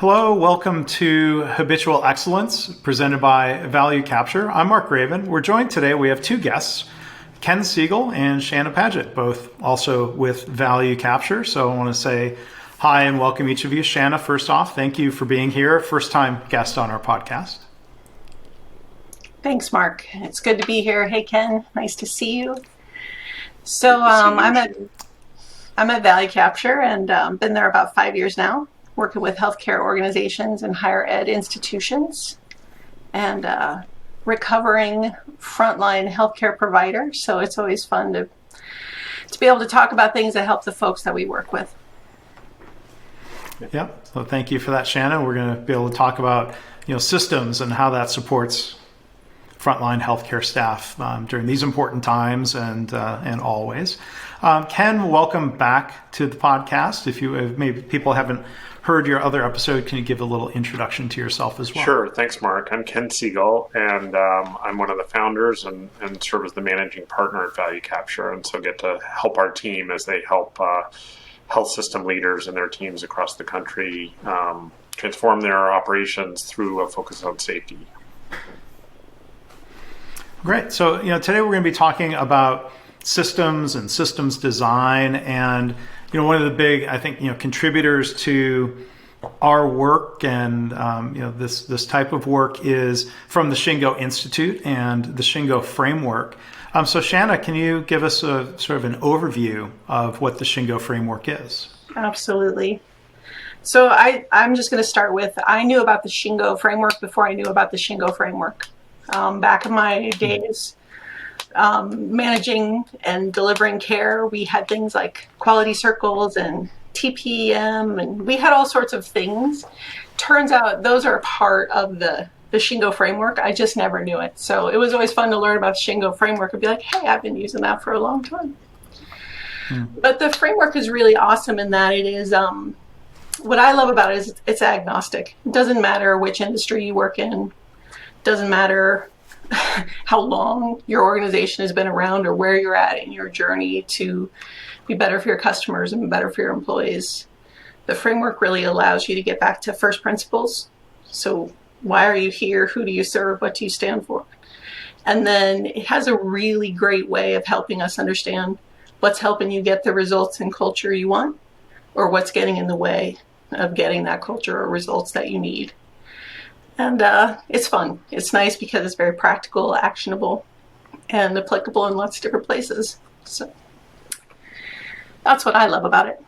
Hello, welcome to Habitual Excellence, presented by Value Capture. I'm Mark Graban. We're joined today, we have two guests, Ken Segel and Shana Padgett, both also with Value Capture. So I want to say hi and welcome each of you. Shana, first off, thank you for being here. First time guest on our podcast. Thanks, Mark. It's good to be here. Hey, Ken, nice to see you. So I'm at Value Capture and been there about 5 years now, working with healthcare organizations and higher ed institutions and recovering frontline healthcare provider. So it's always fun to be able to talk about things that help the folks that we work with. Yeah, so thank you for that, Shana. We're going to be able to talk about systems and how that supports frontline healthcare staff during these important times and always. Ken, welcome back to the podcast. If maybe people haven't heard your other episode, can you give a little introduction to yourself as well? Sure. Thanks, Mark. I'm Ken Segel, and I'm one of the founders and serve as the managing partner at Value Capture, and so get to help our team as they help health system leaders and their teams across the country transform their operations through a focus on safety. Great. So, today we're going to be talking about systems and systems design, and one of the big, I think, contributors to our work and this type of work is from the Shingo Institute and the Shingo Framework. So, Shana, can you give us a sort of an overview of what the Shingo Framework is? Absolutely. So I'm just going to start with, I knew about the Shingo Framework before I knew about the Shingo Framework. Back in my days, managing and delivering care, we had things like quality circles and TPM, and we had all sorts of things. Turns out those are part of the Shingo Framework. I just never knew it. So it was always fun to learn about the Shingo Framework and be like, hey, I've been using that for a long time. But the framework is really awesome in that it is, what I love about it is it's agnostic. It doesn't matter which industry you work in. Doesn't matter how long your organization has been around or where you're at in your journey to be better for your customers and better for your employees. The framework really allows you to get back to first principles. So why are you here? Who do you serve? What do you stand for? And then it has a really great way of helping us understand what's helping you get the results and culture you want, or what's getting in the way of getting that culture or results that you need. And it's fun. It's nice because it's very practical, actionable, and applicable in lots of different places. So that's what I love about it.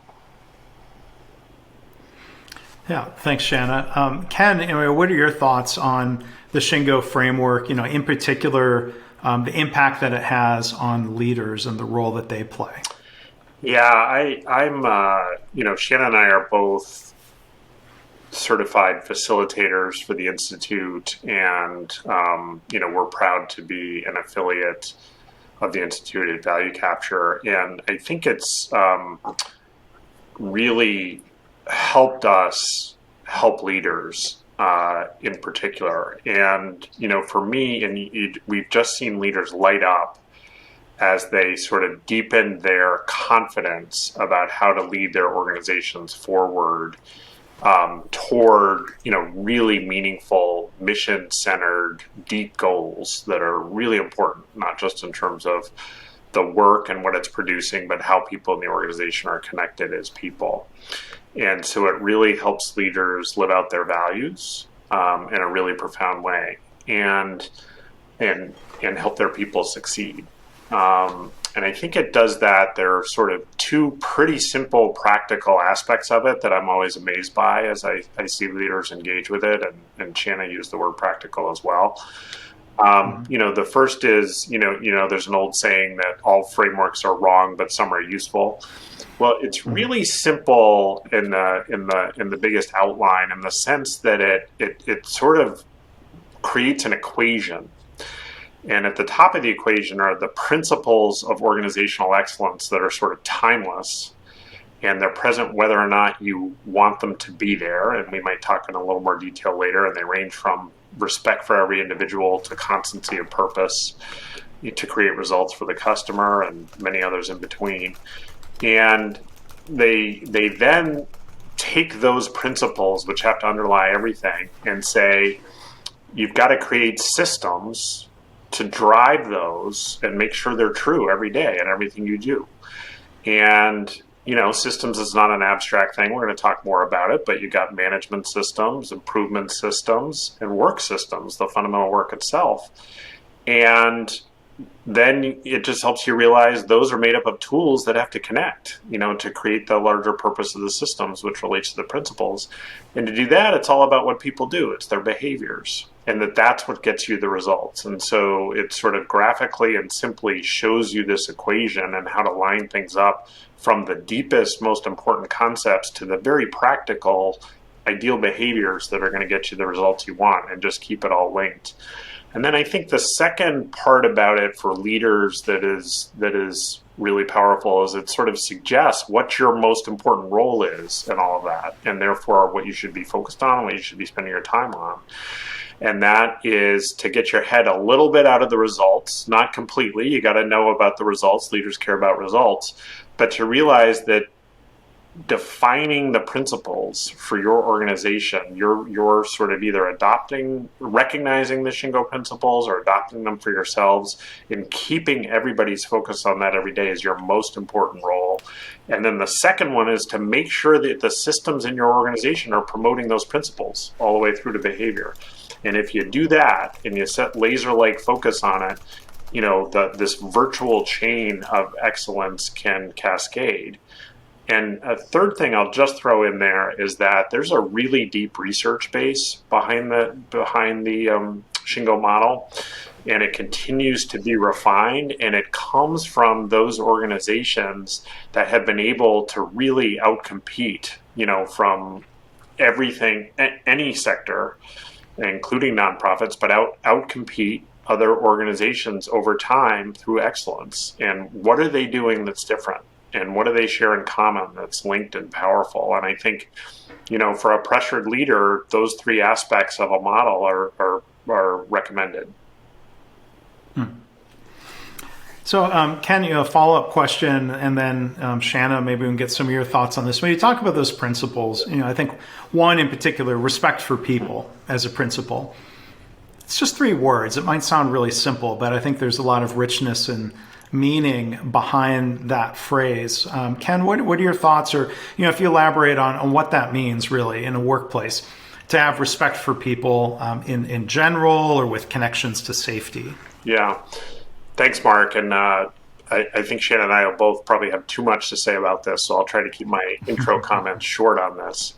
Yeah, thanks, Shana. Ken, what are your thoughts on the Shingo Framework, in particular, the impact that it has on leaders and the role that they play? Yeah, I'm Shana and I are both certified facilitators for the Institute, and we're proud to be an affiliate of the Institute at Value Capture, and I think it's really helped us help leaders in particular. And for me, and we've just seen leaders light up as they sort of deepen their confidence about how to lead their organizations forward toward really meaningful, mission-centered, deep goals that are really important, not just in terms of the work and what it's producing, but how people in the organization are connected as people. And so it really helps leaders live out their values in a really profound way, and help their people succeed. And I think it does that. There are sort of two pretty simple, practical aspects of it that I'm always amazed by as I see leaders engage with it, and Shana used the word practical as well. The first is, there's an old saying that all frameworks are wrong, but some are useful. Well, it's really simple in the biggest outline, in the sense that it sort of creates an equation. And at the top of the equation are the principles of organizational excellence that are sort of timeless, and they're present whether or not you want them to be there. And we might talk in a little more detail later. And they range from respect for every individual to constancy of purpose to create results for the customer, and many others in between. And they then take those principles, which have to underlie everything, and say, you've got to create systems to drive those and make sure they're true every day in everything you do. And, systems is not an abstract thing. We're going to talk more about it, but you got management systems, improvement systems, and work systems, the fundamental work itself. And then it just helps you realize those are made up of tools that have to connect, to create the larger purpose of the systems, which relates to the principles. And to do that, it's all about what people do. It's their behaviors, and that's what gets you the results. And so it sort of graphically and simply shows you this equation and how to line things up from the deepest, most important concepts to the very practical, ideal behaviors that are going to get you the results you want, and just keep it all linked. And then I think the second part about it for leaders that is really powerful is it sort of suggests what your most important role is in all of that, and therefore what you should be focused on, what you should be spending your time on. And that is to get your head a little bit out of the results, not completely. You got to know about the results. Leaders care about results, but to realize that defining the principles for your organization, you're sort of either recognizing the Shingo principles or adopting them for yourselves, and keeping everybody's focus on that every day is your most important role. And then the second one is to make sure that the systems in your organization are promoting those principles all the way through to behavior. And if you do that and you set laser-like focus on it, this virtual chain of excellence can cascade. And a third thing I'll just throw in there is that there's a really deep research base behind the Shingo model, and it continues to be refined, and it comes from those organizations that have been able to really outcompete, from everything, any sector, including nonprofits, but outcompete other organizations over time through excellence. And what are they doing that's different? And what do they share in common that's linked and powerful? And I think, for a pressured leader, those three aspects of a model are recommended. So, Ken, a follow-up question, and then Shana, maybe we can get some of your thoughts on this. When you talk about those principles, I think one in particular, respect for people as a principle. It's just 3 words. It might sound really simple, but I think there's a lot of richness and meaning behind that phrase. Ken, what are your thoughts, or if you elaborate on what that means really in a workplace, to have respect for people in general, or with connections to safety? Yeah, thanks, Mark. And I think Shana and I will both probably have too much to say about this, so I'll try to keep my intro comments short on this.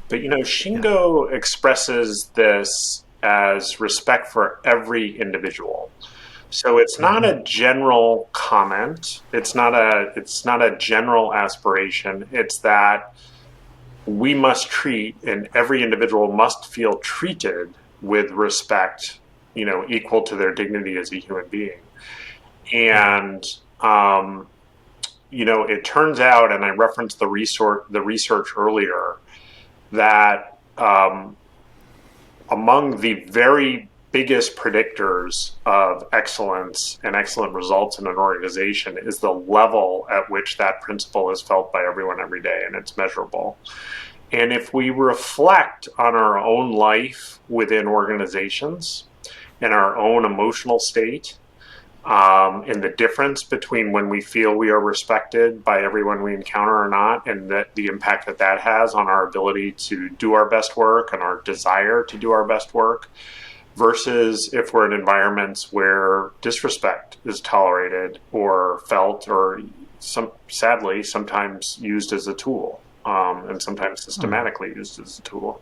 But Shingo expresses this as respect for every individual. So it's not a general comment. It's not a general aspiration. It's that we must treat, and every individual must feel treated with respect, equal to their dignity as a human being. And it turns out, and I referenced the research earlier, that among the very biggest predictors of excellence and excellent results in an organization is the level at which that principle is felt by everyone every day, and it's measurable. And if we reflect on our own life within organizations and our own emotional state, and the difference between when we feel we are respected by everyone we encounter or not, and the impact that has on our ability to do our best work and our desire to do our best work, versus if we're in environments where disrespect is tolerated or felt, or sadly sometimes used as a tool, and sometimes systematically used as a tool.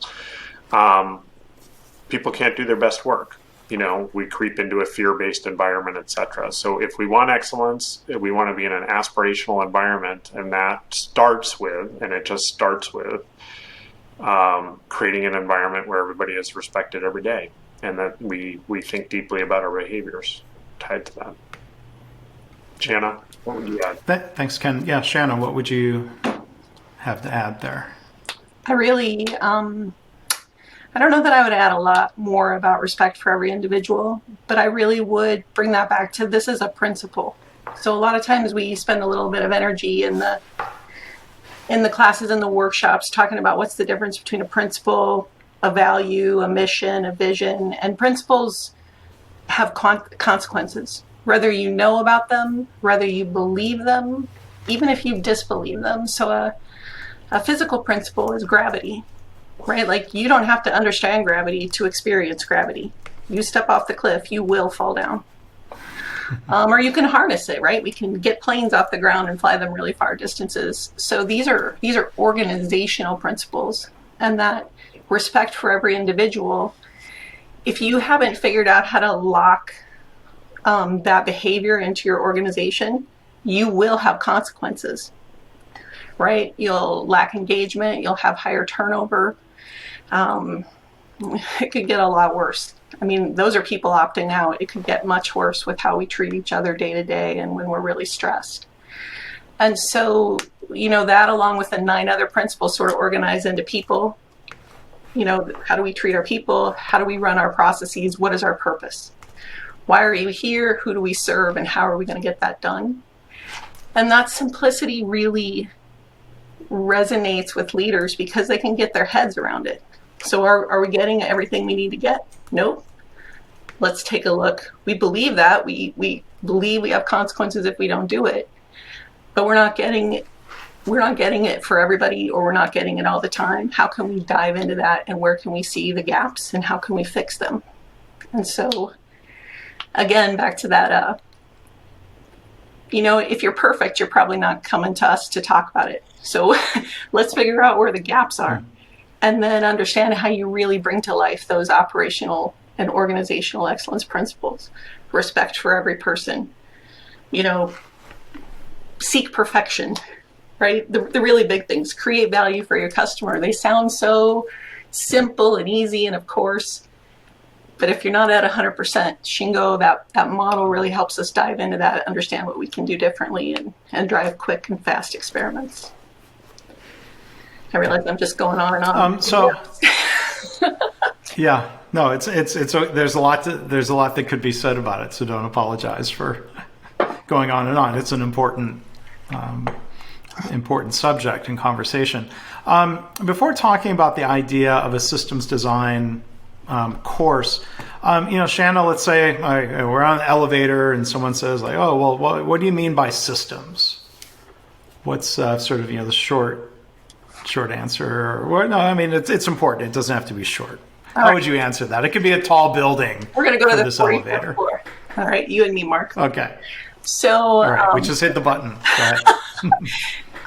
People can't do their best work. We creep into a fear-based environment, etc. So if we want excellence, we want to be in an aspirational environment, and that starts with, and it just starts with, creating an environment where everybody is respected every day, and that we think deeply about our behaviors tied to that. Shana, what would you add? Thanks, Ken. Yeah, Shana, what would you have to add there? I really, I don't know that I would add a lot more about respect for every individual, but I really would bring that back to this is a principle. So a lot of times we spend a little bit of energy in the in the classes and the workshops talking about what's the difference between a principle, a value, a mission, a vision, and principles have consequences, whether you know about them, whether you believe them, even if you disbelieve them. So a physical principle is gravity, right? Like you don't have to understand gravity to experience gravity. You step off the cliff, you will fall down. Or you can harness it, right? We can get planes off the ground and fly them really far distances. So these are organizational principles, and that respect for every individual. If you haven't figured out how to lock that behavior into your organization, you will have consequences, right? You'll lack engagement, you'll have higher turnover. It could get a lot worse. I mean, those are people opting out. It could get much worse with how we treat each other day to day and when we're really stressed. And so, that along with the 9 other principles sort of organize into people. How do we treat our people? How do we run our processes? What is our purpose? Why are you here? Who do we serve? And how are we going to get that done? And that simplicity really resonates with leaders because they can get their heads around it. So are we getting everything we need to get? Nope. Let's take a look. We believe that. We believe we have consequences if we don't do it. But we're not getting it for everybody, or we're not getting it all the time. How can we dive into that, and where can we see the gaps, and how can we fix them? And so, again, back to that, if you're perfect, you're probably not coming to us to talk about it. So let's figure out where the gaps are, and then understand how you really bring to life those operational and organizational excellence principles. Respect for every person, seek perfection, right? The really big things, create value for your customer. They sound so simple and easy, and of course, but if you're not at 100%, Shingo, that model really helps us dive into that, understand what we can do differently, and drive quick and fast experiments. I realize I'm just going on and on. Yeah, no, it's there's a lot that could be said about it. So don't apologize for going on and on. It's an important subject and conversation. Before talking about the idea of a systems design course, Shana, let's say we're on an elevator and someone says like, oh, well, what do you mean by systems? What's sort of the short answer? Or, no, I mean it's important. It doesn't have to be short. How would you answer that? It could be a tall building. We're going to go to the this elevator. Floor. All right, you and me, Mark. Okay. So, all right, we just hit the button. Go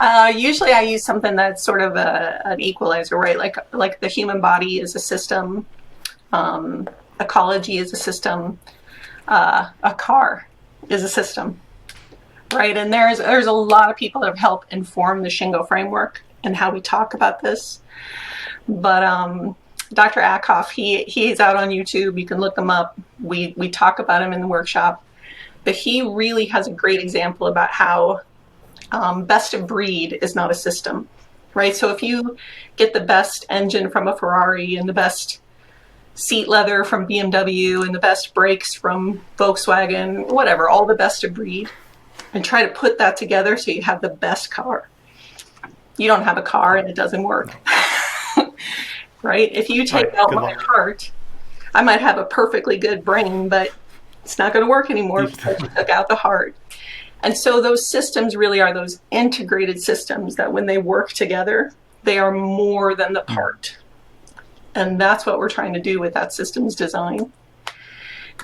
ahead. Usually I use something that's sort of an equalizer, right? Like the human body is a system, ecology is a system, a car is a system, right? And there's a lot of people that have helped inform the Shingo Framework and how we talk about this. But Dr. Ackhoff, he's out on YouTube. You can look him up. We talk about him in the workshop. But he really has a great example about how best of breed is not a system, right? So if you get the best engine from a Ferrari and the best seat leather from BMW and the best brakes from Volkswagen, whatever, all the best of breed, and try to put that together so you have the best car, you don't have a car and it doesn't work, right? If you take out my heart, I might have a perfectly good brain, but it's not going to work anymore because you took out the heart. And so those systems really are those integrated systems that when they work together, they are more than the part. And that's what we're trying to do with that systems design.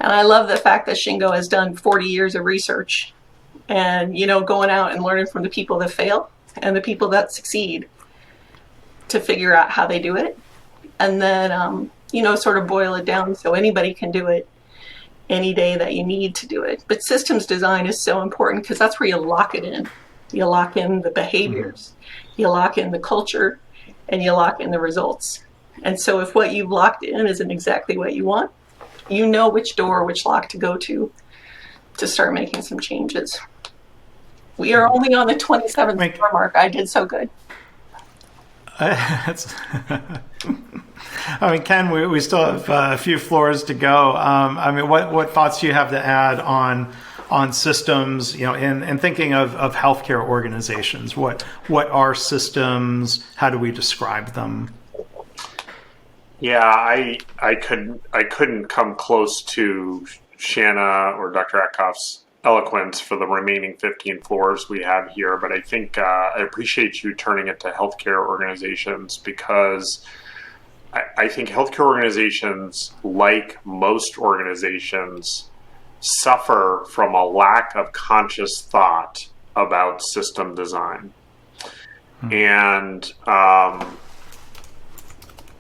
And I love the fact that Shingo has done 40 years of research and, going out and learning from the people that fail and the people that succeed to figure out how they do it. And then, sort of boil it down so anybody can do it any day that you need to do it. But systems design is so important because that's where you lock it in. You lock in the behaviors, you lock in the culture, and you lock in the results. And so if what you've locked in isn't exactly what you want, you know which door, which lock to go to start making some changes. We are only on the 27th floor, Mark. I did so good. Ken, we still have a few floors to go. What thoughts do you have to add on on systems, and thinking of healthcare organizations. What are systems? How do we describe them? Yeah, I couldn't come close to Shana or Dr. Atkoff's eloquence for the remaining 15 floors we have here, but I think I appreciate you turning it to healthcare organizations, because I think healthcare organizations, like most organizations, suffer from a lack of conscious thought about system design. And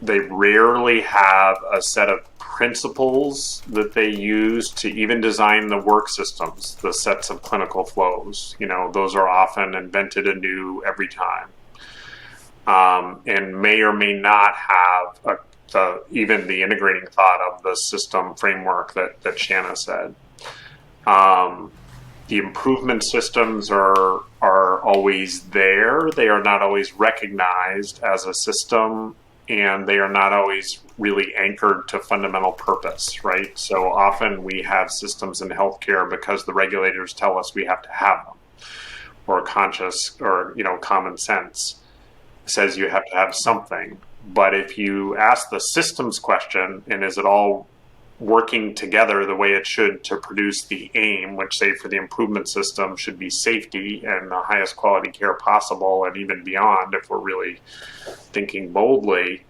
they rarely have a set of principles that they use to even design the work systems, the sets of clinical flows. Those are often invented anew every time, and may or may not have even the integrating thought of the system framework that Shana said. The improvement systems are always there. They are not always recognized as a system, and they are not always really anchored to fundamental purpose, right? So often we have systems in healthcare because the regulators tell us we have to have them, or conscious, or common sense says you have to have something. But if you ask the systems question, and is it all working together the way it should to produce the aim, which, say, for the improvement system should be safety and the highest quality care possible, and even beyond, if we're really thinking boldly,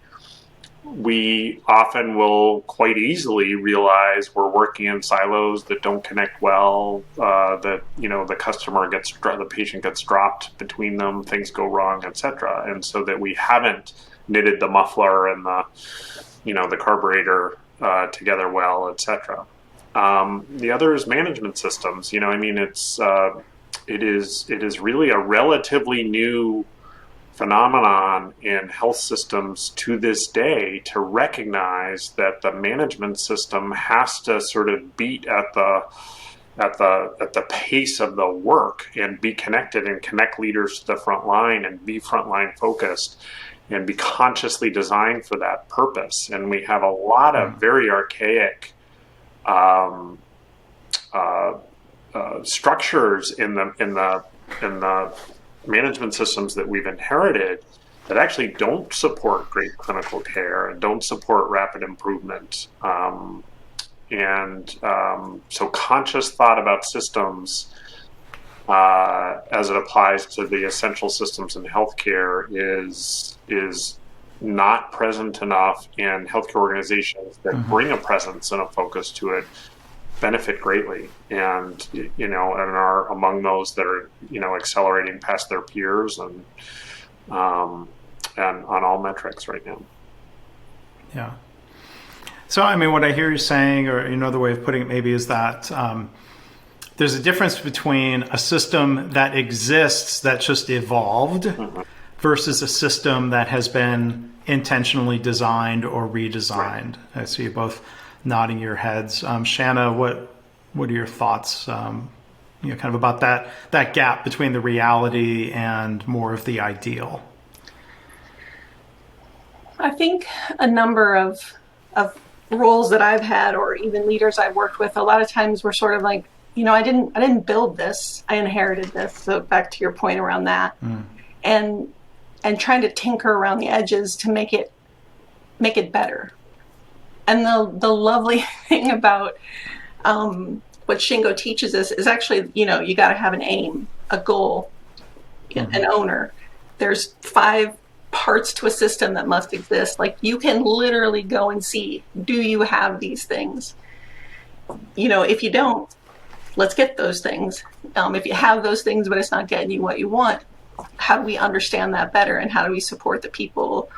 we often will quite easily realize we're working in silos that don't connect well, that the patient gets dropped between them, things go wrong, etc. And so that we haven't knitted the muffler and the carburetor together well, etc. The other is management systems. It is really a relatively new phenomenon in health systems to this day to recognize that the management system has to sort of beat at the pace of the work and be connected and connect leaders to the front line and be frontline focused and be consciously designed for that purpose. And we have a lot of very archaic structures in the management systems that we've inherited that actually don't support great clinical care and don't support rapid improvement. So conscious thought about systems as it applies to the essential systems in healthcare is not present enough, and healthcare organizations that bring a presence and a focus to it benefit greatly, and are among those that are accelerating past their peers and on all metrics right now. Yeah. So what I hear you saying, or another way of putting it maybe, is that there's a difference between a system that exists that's just evolved versus a system that has been intentionally designed or redesigned. Right. I see you both nodding your heads. Shana, what are your thoughts kind of about that gap between the reality and more of the ideal? I think a number of roles that I've had, or even leaders I've worked with, a lot of times we're sort of like, I didn't build this, I inherited this. So back to your point around that, and trying to tinker around the edges to make it better. And the lovely thing about what Shingo teaches us is actually, you got to have an aim, a goal, an owner. There's 5 parts to a system that must exist. Like, you can literally go and see, do you have these things? If you don't, let's get those things. If you have those things, but it's not getting you what you want, how do we understand that better? And how do we support the people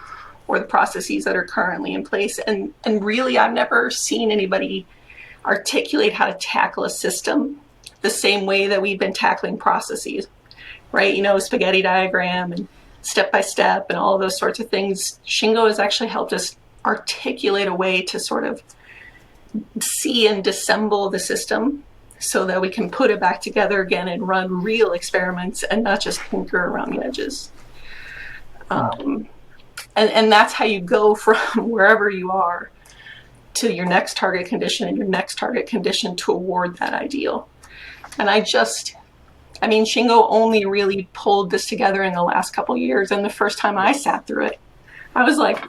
or the processes that are currently in place? And really, I've never seen anybody articulate how to tackle a system the same way that we've been tackling processes, right? Spaghetti diagram and step by step and all of those sorts of things. Shingo has actually helped us articulate a way to sort of see and dissemble the system so that we can put it back together again and run real experiments and not just tinker around the edges. And that's how you go from wherever you are to your next target condition and your next target condition toward that ideal. And Shingo only really pulled this together in the last couple of years. And the first time I sat through it, I was like,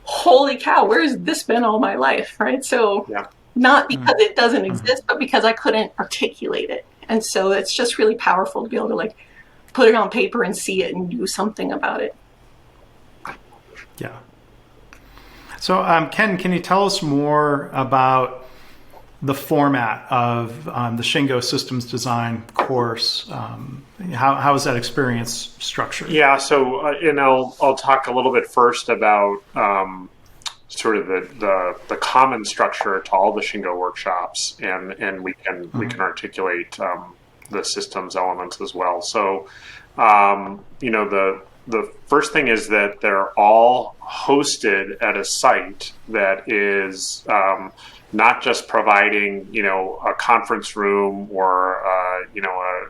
holy cow, where's this been all my life, right? So not because it doesn't exist, but because I couldn't articulate it. And so it's just really powerful to be able to like put it on paper and see it and do something about it. Yeah. So, Ken, can you tell us more about the format of the Shingo Systems Design course? How is that experience structured? Yeah, so I'll talk a little bit first about sort of the common structure to all the Shingo workshops, and we can articulate the systems elements as well. So, the first thing is that they're all hosted at a site that is not just providing, a conference room or,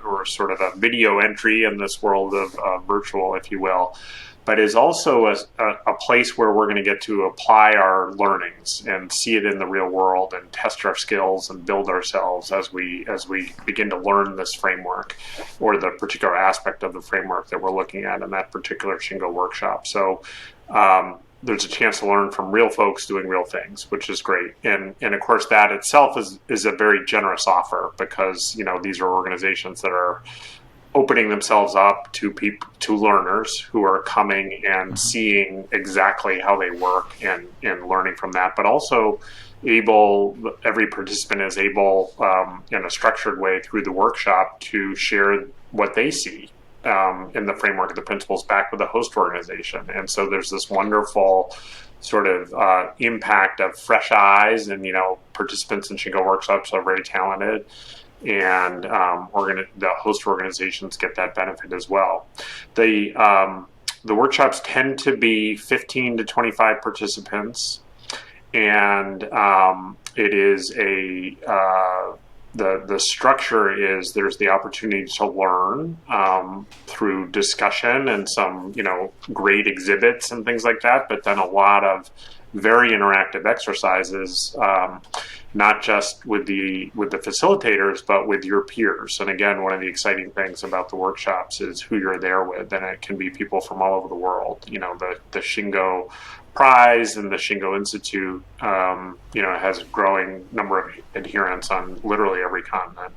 or sort of a video entry in this world of virtual, if you will, but is also a place where we're going to get to apply our learnings and see it in the real world and test our skills and build ourselves as we begin to learn this framework or the particular aspect of the framework that we're looking at in that particular Shingo workshop. So there's a chance to learn from real folks doing real things, which is great. And of course, that itself is a very generous offer because, these are organizations that are opening themselves up to learners who are coming and seeing exactly how they work and learning from that, but also every participant is able in a structured way through the workshop to share what they see in the framework of the principles back with the host organization. And so there's this wonderful sort of impact of fresh eyes, and participants in Shingo workshops are very talented, and the host organizations get that benefit as well. The workshops tend to be 15 to 25 participants, and it is the structure is there's the opportunity to learn through discussion and some great exhibits and things like that, but then a lot of very interactive exercises, not just with the facilitators, but with your peers. And again, one of the exciting things about the workshops is who you're there with, and it can be people from all over the world. The Shingo Prize and the Shingo Institute, has a growing number of adherents on literally every continent.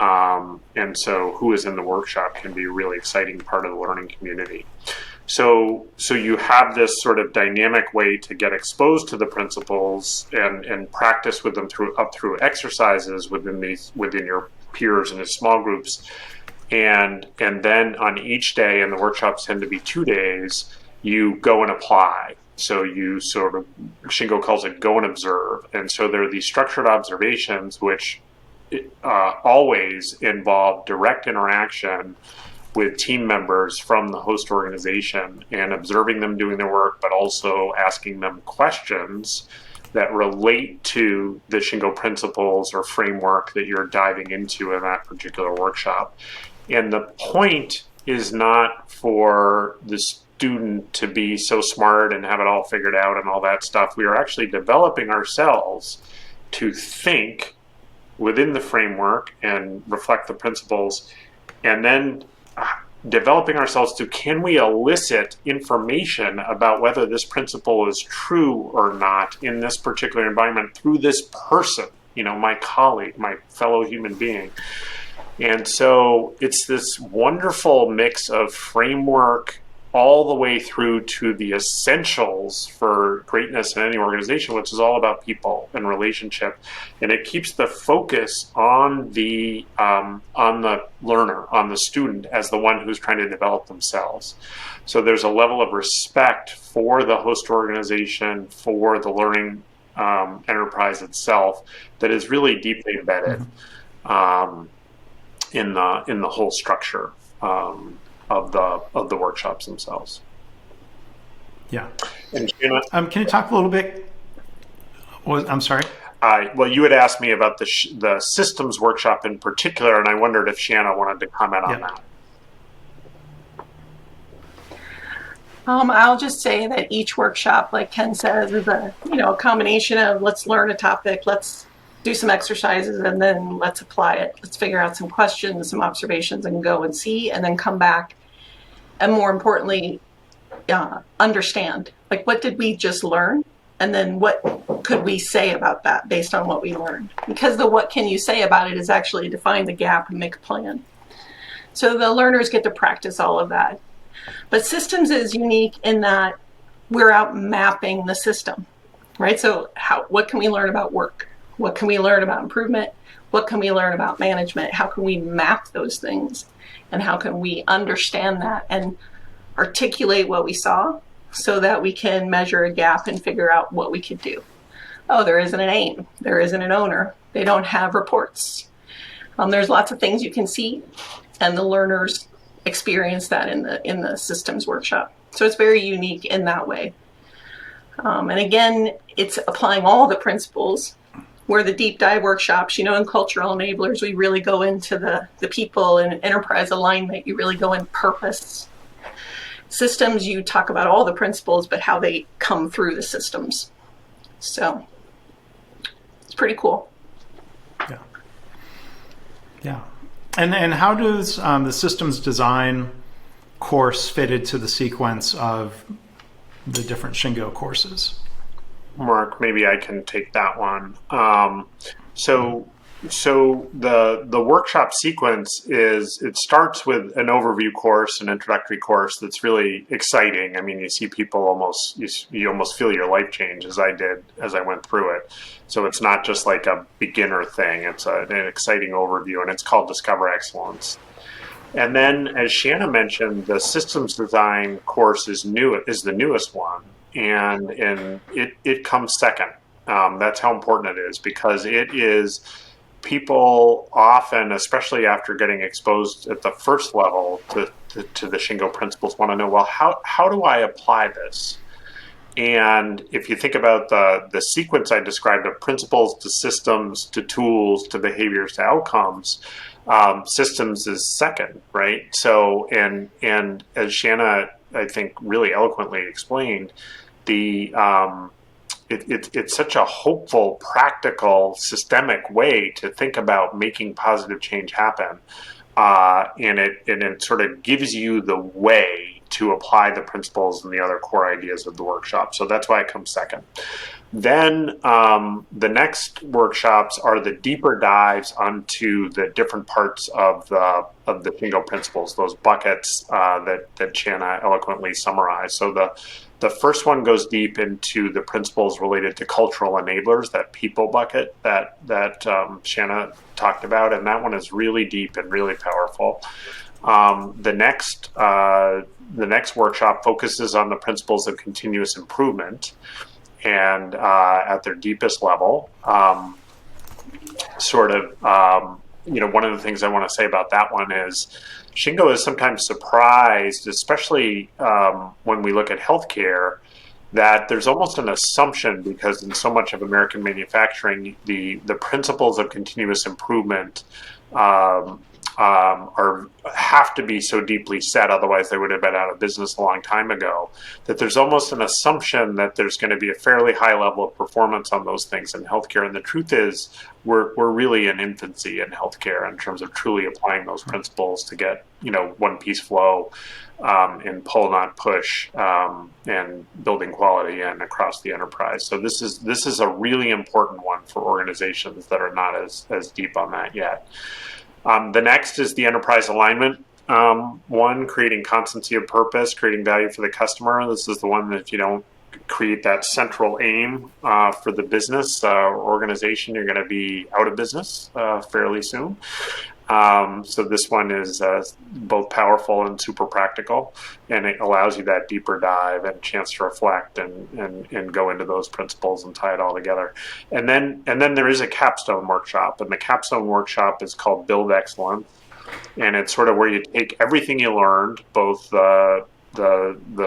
And so who is in the workshop can be a really exciting part of the learning community. So you have this sort of dynamic way to get exposed to the principles and practice with them through exercises within your peers and in small groups, and then on each day, and the workshops tend to be 2 days, you go and apply. So you sort of, Shingo calls it go and observe, and so there are these structured observations which always involve direct interaction with team members from the host organization and observing them doing their work, but also asking them questions that relate to the Shingo principles or framework that you're diving into in that particular workshop. And the point is not for the student to be so smart and have it all figured out and all that stuff. We are actually developing ourselves to think within the framework and reflect the principles, and then developing ourselves to, can we elicit information about whether this principle is true or not in this particular environment through this person, my colleague, my fellow human being. And so it's this wonderful mix of framework all the way through to the essentials for greatness in any organization, which is all about people and relationship. And it keeps the focus on the learner, on the student, as the one who's trying to develop themselves. So there's a level of respect for the host organization, for the learning enterprise itself, that is really deeply embedded in the whole structure of the workshops themselves. Yeah. And Shana, can you talk a little bit? I'm sorry. Well, you had asked me about the systems workshop in particular, and I wondered if Shana wanted to comment on that. I'll just say that each workshop, like Ken says, is a combination of let's learn a topic, let's do some exercises, and then let's apply it. Let's figure out some questions, some observations, and go and see, and then come back. And more importantly, understand, like, what did we just learn? And then what could we say about that based on what we learned? Because the what can you say about it is actually define the gap and make a plan. So the learners get to practice all of that. But systems is unique in that we're out mapping the system, right? So what can we learn about work? What can we learn about improvement? What can we learn about management? How can we map those things? And how can we understand that and articulate what we saw so that we can measure a gap and figure out what we could do? Oh, there isn't an aim. There isn't an owner. They don't have reports. There's lots of things you can see, and the learners experience that in the systems workshop. So it's very unique in that way. And again, it's applying all the principles. Where the deep dive workshops, in cultural enablers, we really go into the people, and enterprise alignment, you really go in purpose. Systems, you talk about all the principles, but how they come through the systems. So it's pretty cool. Yeah. Yeah. And how does the systems design course fit into the sequence of the different Shingo courses? Mark, maybe I can take that one. So the workshop sequence it starts with an overview course, an introductory course that's really exciting. I mean, you see people you almost feel your life change, as I did as I went through it. So it's not just like a beginner thing. It's an exciting overview, and it's called Discover Excellence. And then, as Shana mentioned, the systems design course is the newest one. And it comes second. That's how important it is, because it is people often, especially after getting exposed at the first level to the Shingo principles, want to know, well, how do I apply this? And if you think about the sequence I described of principles to systems to tools to behaviors to outcomes, systems is second, right? So and as Shana, I think, really eloquently explained, it's such a hopeful, practical, systemic way to think about making positive change happen, and it sort of gives you the way to apply the principles and the other core ideas of the workshop. So that's why it comes second. Then the next workshops are the deeper dives onto the different parts of the Shingo principles, those buckets that Shana eloquently summarized. So the first one goes deep into the principles related to cultural enablers, that people bucket that Shana talked about, and that one is really deep and really powerful. The next workshop focuses on the principles of continuous improvement, and at their deepest level, one of the things I want to say about that one is Shingo is sometimes surprised, especially when we look at healthcare, that there's almost an assumption, because in so much of American manufacturing, the principles of continuous improvement have to be so deeply set, otherwise they would have been out of business a long time ago, that there's almost an assumption that there's going to be a fairly high level of performance on those things in healthcare. And the truth is, we're really in infancy in healthcare in terms of truly applying those principles to get one piece flow and pull, not push, and building quality and across the enterprise. So this is a really important one for organizations that are not as deep on that yet. The next is the enterprise alignment one, creating constancy of purpose, creating value for the customer. This is the one that if you don't create that central aim for the business or organization, you're going to be out of business fairly soon. So this one is both powerful and super practical, and it allows you that deeper dive and chance to reflect and go into those principles and tie it all together. And then there is a capstone workshop, and the capstone workshop is called Build Excellence, and it's sort of where you take everything you learned, both the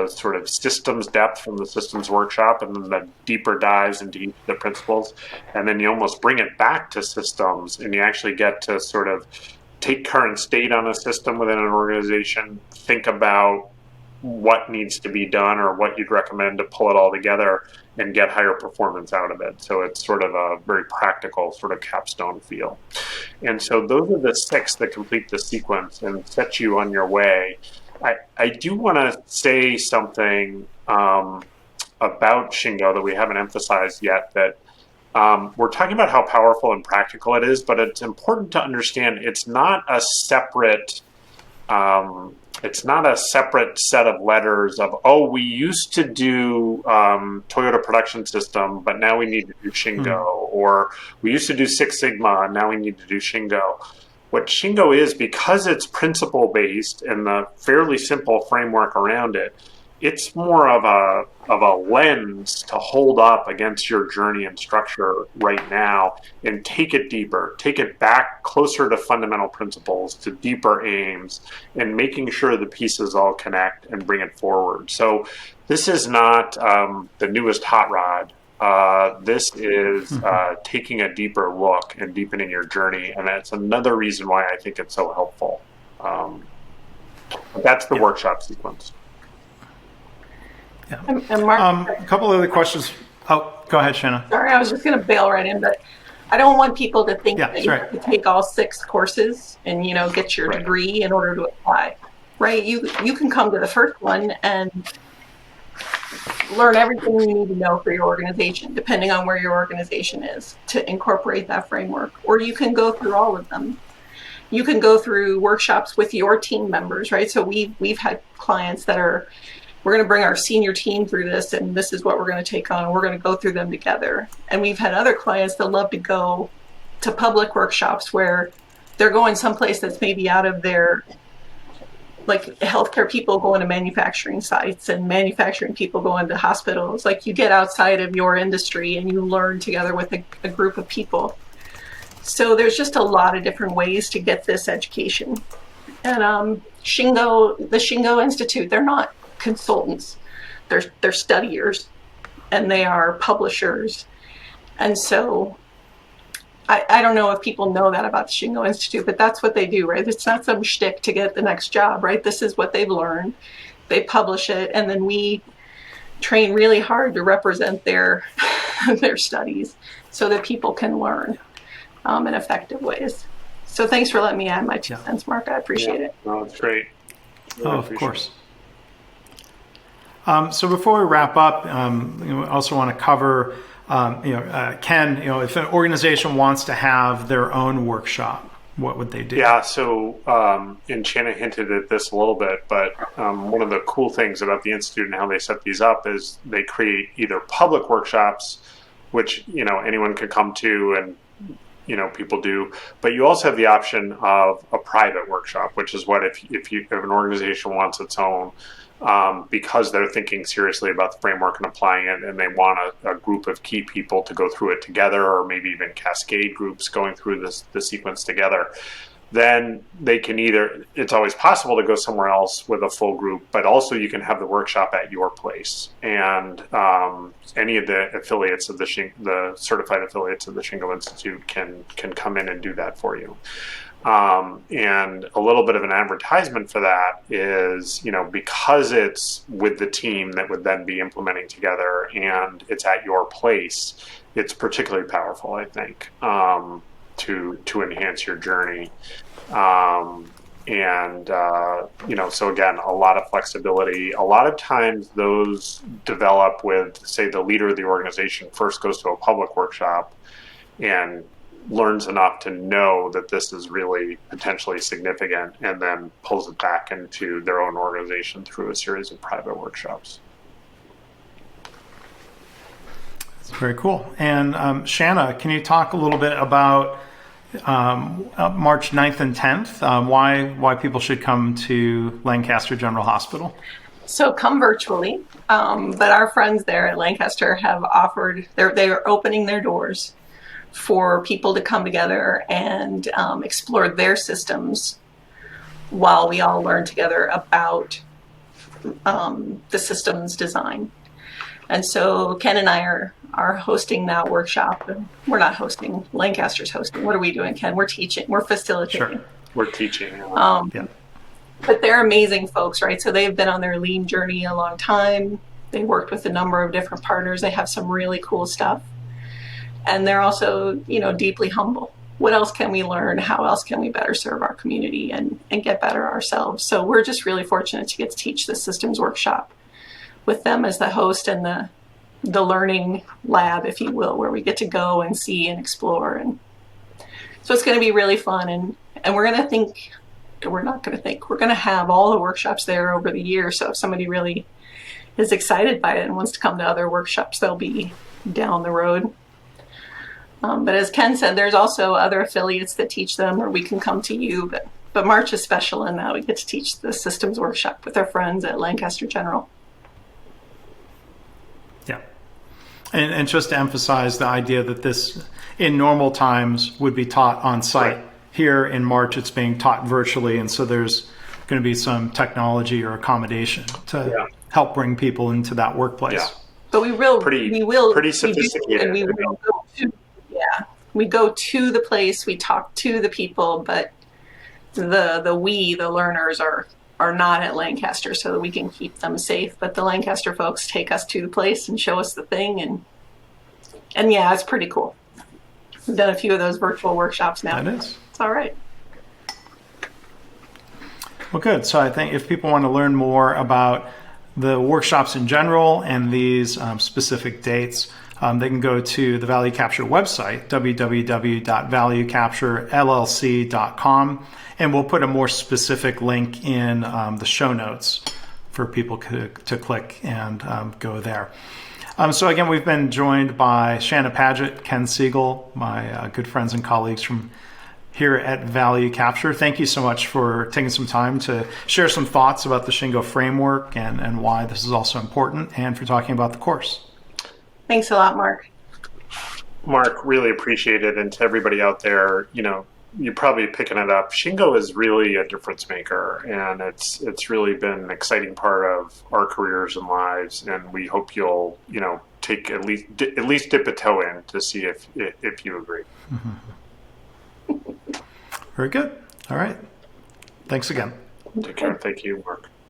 sort of systems depth from the systems workshop and then the deeper dives into the principles, and then you almost bring it back to systems, and you actually get to sort of take current state on a system within an organization, think about what needs to be done or what you'd recommend to pull it all together and get higher performance out of it. So it's sort of a very practical sort of capstone feel. And so those are the 6 that complete the sequence and set you on your way. I do want to say something about Shingo that we haven't emphasized yet, that we're talking about how powerful and practical it is, but it's important to understand it's not a separate set of letters of, oh, we used to do Toyota Production System, but now we need to do Shingo, or we used to do Six Sigma, and now we need to do Shingo. What Shingo is, because it's principle-based and the fairly simple framework around it, it's more of a lens to hold up against your journey and structure right now and take it deeper, take it back closer to fundamental principles, to deeper aims, and making sure the pieces all connect and bring it forward. So this is not the newest hot rod. This is taking a deeper look and deepening your journey, and that's another reason why I think it's so helpful. That's the workshop sequence. Yeah. And Mark, a couple of other questions. Oh, go ahead, Shana. sorry, I was just going to bail right in, but I don't want people to think that you right. have to take all 6 courses and, get your degree in order to apply, right? You can come to the first one and learn everything you need to know for your organization, depending on where your organization is, to incorporate that framework. Or you can go through all of them. You can go through workshops with your team members, right? So we've had clients that are, we're going to bring our senior team through this, and this is what we're going to take on, and we're going to go through them together. And we've had other clients that love to go to public workshops where they're going someplace that's maybe out of their, like healthcare people going to manufacturing sites and manufacturing people going to hospitals. Like, you get outside of your industry and you learn together with a group of people. So there's just a lot of different ways to get this education. And the Shingo Institute, they're not consultants, they're studiers, and they are publishers. And so I don't know if people know that about the Shingo Institute, but that's what they do, right? It's not some shtick to get the next job, right? This is what they've learned. They publish it, and then we train really hard to represent their their studies so that people can learn in effective ways. So thanks for letting me add my 2 cents, Mark. I appreciate it. No, it's great. Really of course. So before we wrap up, we also want to cover, Ken, if an organization wants to have their own workshop, what would they do? Yeah, so, and Shana hinted at this a little bit, but one of the cool things about the Institute and how they set these up is they create either public workshops, which, anyone could come to and, people do, but you also have the option of a private workshop, which is what if an organization wants its own, because they're thinking seriously about the framework and applying it, and they want a group of key people to go through it together, or maybe even cascade groups going through the sequence together, then they can it's always possible to go somewhere else with a full group, but also you can have the workshop at your place. And any of the affiliates of the certified affiliates of the Shingo Institute can come in and do that for you. And a little bit of an advertisement for that is, because it's with the team that would then be implementing together and it's at your place, it's particularly powerful, I think, to enhance your journey. So again, a lot of flexibility. A lot of times those develop with, say, the leader of the organization first goes to a public workshop and learns enough to know that this is really potentially significant, and then pulls it back into their own organization through a series of private workshops. That's very cool. And Shana, can you talk a little bit about March 9th and 10th, why people should come to Lancaster General Hospital? So come virtually, but our friends there at Lancaster have offered, they are opening their doors for people to come together and explore their systems while we all learn together about the systems design. And so Ken and I are hosting that workshop. We're not hosting, Lancaster's hosting. What are we doing, Ken? We're teaching, we're facilitating. Sure. We're teaching. Yeah. But they're amazing folks, right? So they've been on their lean journey a long time. They worked with a number of different partners. They have some really cool stuff. And they're also, deeply humble. What else can we learn? How else can we better serve our community and get better ourselves? So we're just really fortunate to get to teach the systems workshop with them as the host and the learning lab, if you will, where we get to go and see and explore. And so it's going to be really fun. And we're going to think, we're not going to think, we're going to have all the workshops there over the year. So if somebody really is excited by it and wants to come to other workshops, they'll be down the road. But as Ken said, there's also other affiliates that teach them, or we can come to you. But March is special in that we get to teach the systems workshop with our friends at Lancaster General. Yeah. And just to emphasize the idea that this, in normal times, would be taught on site. Right. Here in March, it's being taught virtually. And so there's going to be some technology or accommodation to help bring people into that workplace. Yeah. But we will pretty sophisticated. And we will go to, we go to the place, we talk to the people, but the learners are not at Lancaster, so that we can keep them safe. But the Lancaster folks take us to the place and show us the thing, and yeah, it's pretty cool. We've done a few of those virtual workshops now. That is. It's all right. Well, good. So I think if people want to learn more about the workshops in general and these specific dates, they can go to the Value Capture website, www.valuecapturellc.com, and we'll put a more specific link in the show notes for people to click and go there. So again, we've been joined by Shana Padgett, Ken Segel, my good friends and colleagues from here at Value Capture. Thank you so much for taking some time to share some thoughts about the Shingo Framework and why this is also important, and for talking about the course. Thanks a lot, Mark. Mark, really appreciate it. And to everybody out there, you're probably picking it up. Shingo is really a difference maker, and it's really been an exciting part of our careers and lives. And we hope you'll, take at least dip a toe in to see if you agree. Mm-hmm. Very good. All right. Thanks again. Take care. Thank you, Mark.